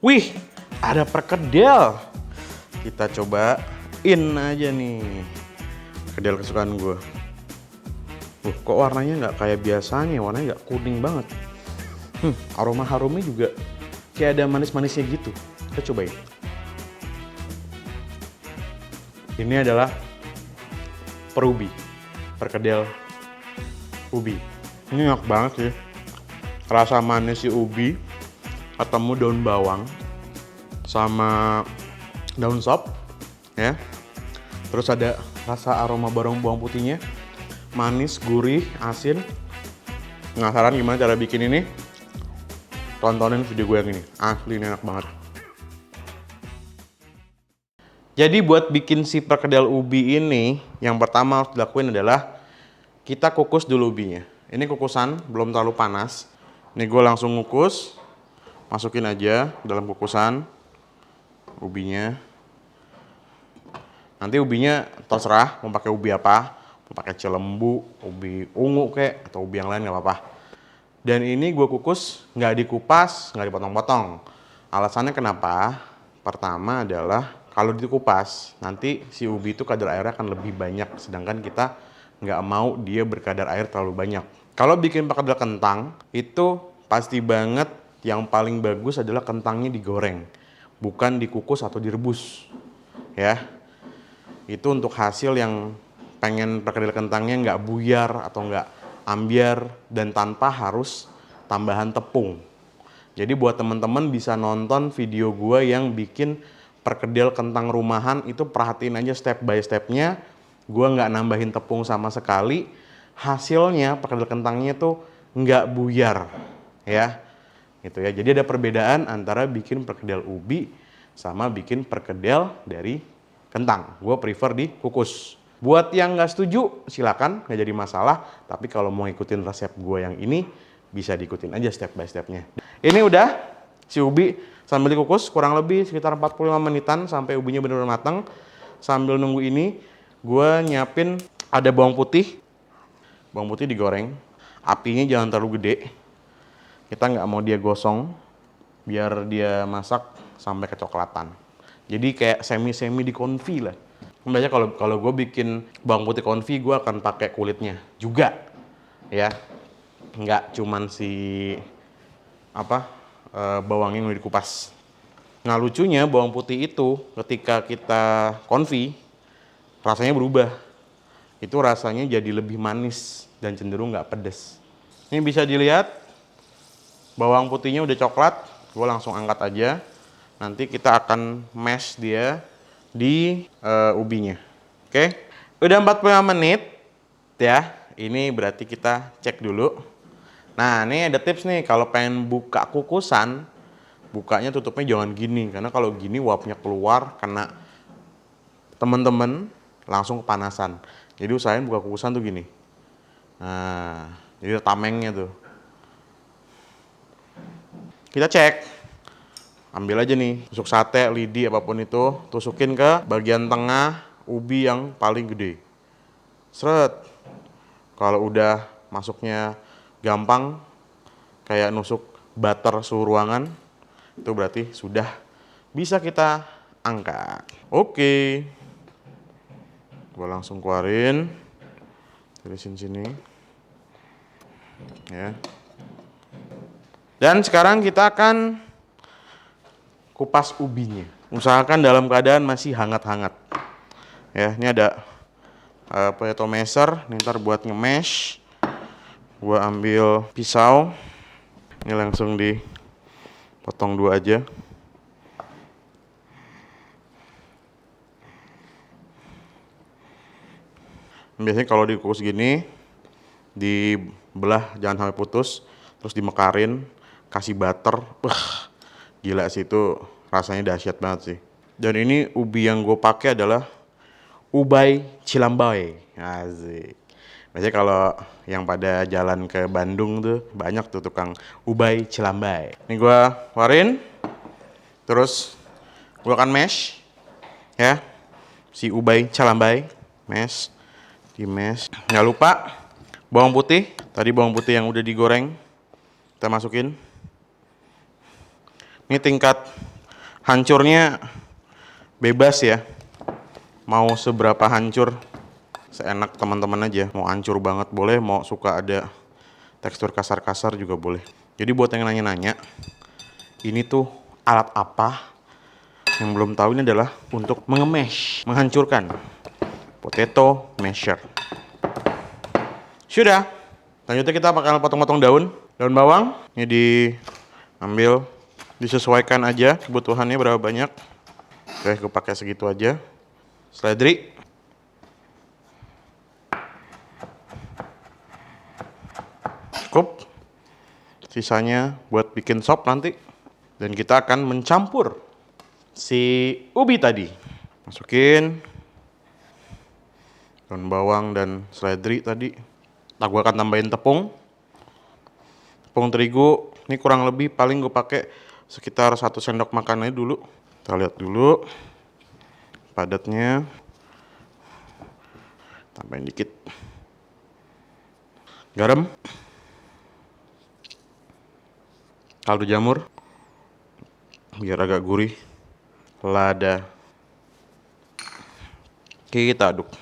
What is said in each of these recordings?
Wih, ada perkedel. Kita cobain aja nih. Perkedel kesukaan gue. Kok warnanya nggak kayak biasanya, warnanya nggak kuning banget. Aroma harumnya juga kayak ada manis-manisnya gitu. Kita cobain. Ini adalah perubi, perkedel ubi. Ini enak banget sih. Rasa manis si ubi, ketemu daun bawang sama daun sop, ya. Terus ada rasa aroma bawang putihnya, manis, gurih, asin. Penasaran gimana cara bikin ini? Tontonin video gue yang ini, asli ini enak banget. Jadi buat bikin si perkedel ubi ini, yang pertama harus dilakuin adalah kita kukus dulu ubinya. Ini kukusan, belum terlalu panas. Ini gue langsung ngukus, masukin aja dalam kukusan ubinya. Nanti ubinya terserah mau pakai ubi apa, mau pakai cilembu, ubi ungu kek, atau ubi yang lain nggak apa-apa. Dan ini gue kukus nggak dikupas, nggak dipotong-potong. Alasannya kenapa? Pertama adalah kalau dikupas, nanti si ubi itu kadar airnya akan lebih banyak, sedangkan kita nggak mau dia berkadar air terlalu banyak. Kalau bikin perkedel kentang, itu pasti banget yang paling bagus adalah kentangnya digoreng, bukan dikukus atau direbus. Ya, itu untuk hasil yang pengen perkedel kentangnya nggak buyar atau nggak ambiar dan tanpa harus tambahan tepung. Jadi buat teman-teman bisa nonton video gue yang bikin perkedel kentang rumahan, itu perhatiin aja step by stepnya. Gue nggak nambahin tepung sama sekali. Hasilnya perkedel kentangnya tuh nggak buyar, ya. Gitu ya. Jadi ada perbedaan antara bikin perkedel ubi sama bikin perkedel dari kentang. Gue prefer dikukus. Buat yang nggak setuju, silakan, nggak jadi masalah. Tapi kalau mau ikutin resep gue yang ini, bisa diikutin aja step by stepnya. Ini udah si ubi sambil dikukus kurang lebih sekitar 45 menitan sampai ubinya benar-benar matang. Sambil nunggu ini, gue nyiapin ada bawang putih. Bawang putih digoreng. Apinya jangan terlalu gede. Kita nggak mau dia gosong, biar dia masak sampai kecoklatan. Jadi kayak semi-semi di konfi lah. Biasanya kalau gue bikin bawang putih konfi, gue akan pakai kulitnya juga, ya. Nggak cuman si bawangnya yang udah dikupas. Nah lucunya bawang putih itu ketika kita konfi rasanya berubah. Itu rasanya jadi lebih manis dan cenderung nggak pedes. Ini bisa dilihat bawang putihnya udah coklat. Gue langsung angkat aja. Nanti kita akan mash dia di ubinya. Oke. Udah 45 menit ya. Ini berarti kita cek dulu. Nah, ini ada tips nih, kalau pengen buka kukusan, bukanya tutupnya jangan gini, karena kalau gini uapnya keluar, kena temen-temen langsung kepanasan. Jadi usahain buka kukusan tuh gini. Nah, jadi tamengnya tuh. Kita cek. Ambil aja nih, tusuk sate, lidi, apapun itu, tusukin ke bagian tengah ubi yang paling gede. Seret. Kalau udah masuknya gampang, kayak nusuk butter suhu ruangan, itu berarti sudah bisa kita angkat. Oke. Gue langsung keluarin dari sini. Ya. Dan sekarang kita akan kupas ubinya. Usahakan dalam keadaan masih hangat-hangat. Ya, ini ada potato masher, ini ntar buat nge-mash. Gue ambil pisau, ini langsung dipotong 2 aja. Biasanya kalau dikukus gini, dibelah jangan sampai putus, terus dimekarin, kasih butter. Gila sih, itu rasanya dahsyat banget sih. Dan ini ubi yang gue pakai adalah ubai cilambai. Asik. Biasanya kalau yang pada jalan ke Bandung tuh banyak tuh tukang ubai cilambai. Ini gue keluarin, terus gue akan mash, ya, si ubai cilambai, mash, di mash. Nggak lupa bawang putih, tadi bawang putih yang udah digoreng kita masukin. Ini tingkat Hancurnya bebas ya. Mau seberapa hancur, seenak teman-teman aja. Mau hancur banget boleh, mau suka ada tekstur kasar-kasar juga boleh. Jadi buat yang nanya-nanya, ini tuh alat apa? Yang belum tahu, ini adalah untuk mengemesh, menghancurkan potato masher. Sudah. Selanjutnya kita bakal potong-potong daun bawang. Ini diambil, disesuaikan aja kebutuhannya berapa banyak. Oke, gue pakai segitu aja. Seledri. Cukup. Sisanya buat bikin sop nanti. Dan kita akan mencampur si ubi tadi. Masukin daun bawang dan seledri tadi. Nah, gue akan tambahin tepung terigu. Ini kurang lebih paling gue pakai sekitar 1 sendok makan aja dulu. Kita lihat dulu padatnya. Tambahin dikit garam, kaldu jamur biar agak gurih, lada. Kita aduk.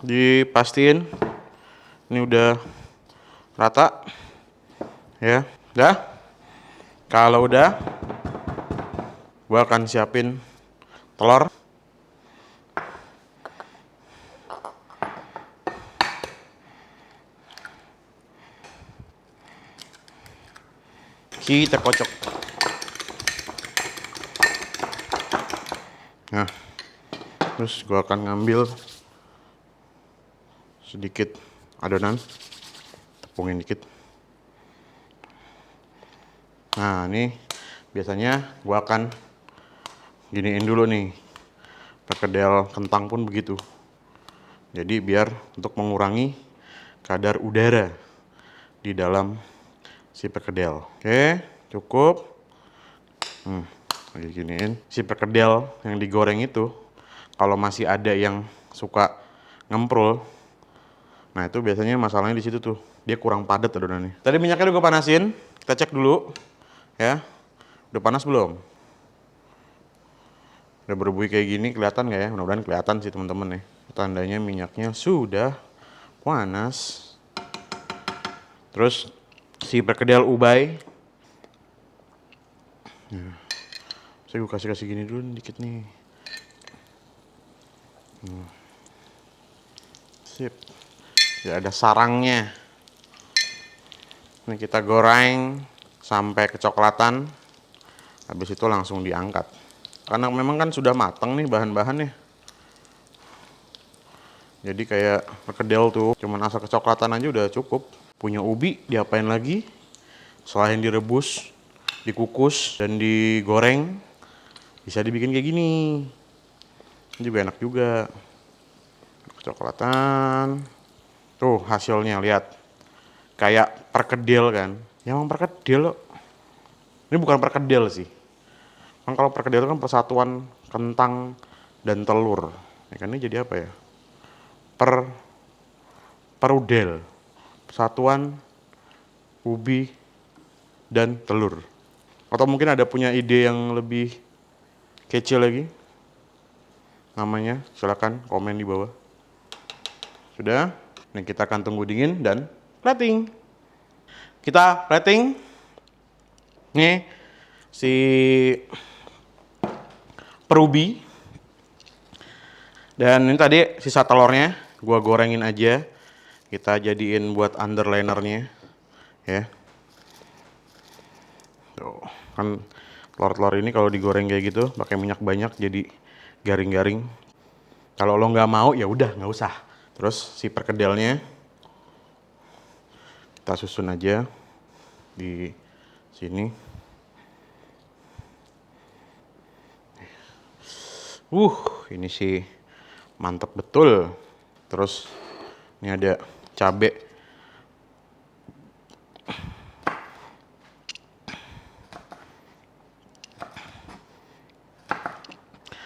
Dipastiin ini udah rata ya. Udah. Kalau udah, gua akan siapin telur. Kita kocok. Nah, terus gua akan ngambil sedikit adonan, tepungin dikit. Nah, ini biasanya gua akan giniin dulu nih. Perkedel kentang pun begitu. Jadi biar untuk mengurangi kadar udara di dalam si perkedel. Oke, cukup. Lagi giniin. Si perkedel yang digoreng itu, kalau masih ada yang suka ngemprul, nah itu biasanya masalahnya di situ tuh. Dia kurang padat adonannya. Tadi minyaknya udah gue panasin. Kita cek dulu. Ya. Udah panas belum? Udah berbuih kayak gini, kelihatan nggak ya? Mudah-mudahan kelihatan sih teman-teman ya. Tandanya minyaknya sudah panas. Terus si perkedel ubay. Saya gue kasih gini dulu dikit nih. Sip. Ya ada sarangnya. Ini kita goreng sampai kecoklatan. Habis itu langsung diangkat. Karena memang kan sudah matang nih bahan-bahannya. Jadi kayak perkedel tuh, cuman asal kecoklatan aja udah cukup. Punya ubi, diapain lagi? Selain direbus, dikukus, dan digoreng, bisa dibikin kayak gini. Ini juga enak juga. Kecoklatan. Tuh hasilnya, lihat. Kayak perkedel kan. Ya emang perkedel loh. Ini bukan perkedel sih. Kan kalau perkedel kan persatuan kentang dan telur. Ya kan ini jadi apa ya? Perudel. Persatuan ubi dan telur. Atau mungkin ada punya ide yang lebih kece lagi? Namanya, silakan komen di bawah. Sudah? Nih kita akan tunggu dingin dan plating. Kita plating. Nih si perubi. Dan ini tadi sisa telurnya gua gorengin aja. Kita jadiin buat underlinernya ya. Tuh, kan telur-telur ini kalau digoreng kayak gitu pakai minyak banyak jadi garing-garing. Kalau lo nggak mau ya udah nggak usah. Terus si perkedelnya kita susun aja di sini. Ini sih mantep betul. Terus ini ada cabe.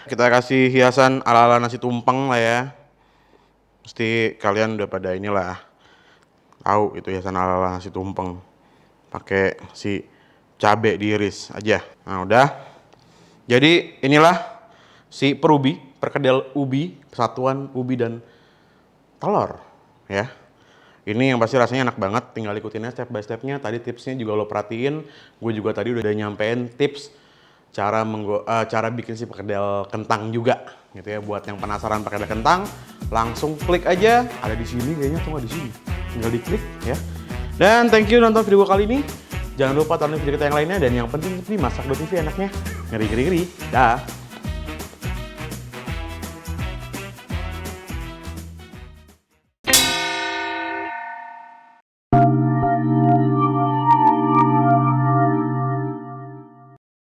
Kita kasih hiasan ala-ala nasi tumpeng lah ya. Pasti kalian udah pada inilah tahu itu hiasan ala-ala nasi tumpeng. Pakai si cabai diiris aja. Nah udah. Jadi inilah si perkedel ubi, persatuan ubi dan telur ya. Ini yang pasti rasanya enak banget, tinggal ikutin aja step by stepnya. Tadi tipsnya juga lo perhatiin, gue juga tadi udah nyampein tips cara bikin si perkedel kentang juga gitu ya. Buat yang penasaran perkedel kentang, langsung klik aja, ada di sini kayaknya atau nggak di sini, tinggal diklik ya. Dan thank you nonton video gue kali ini. Jangan lupa tonton video kita yang lainnya, dan yang penting ini masak.tv enaknya ngeri-ngeri. Dah.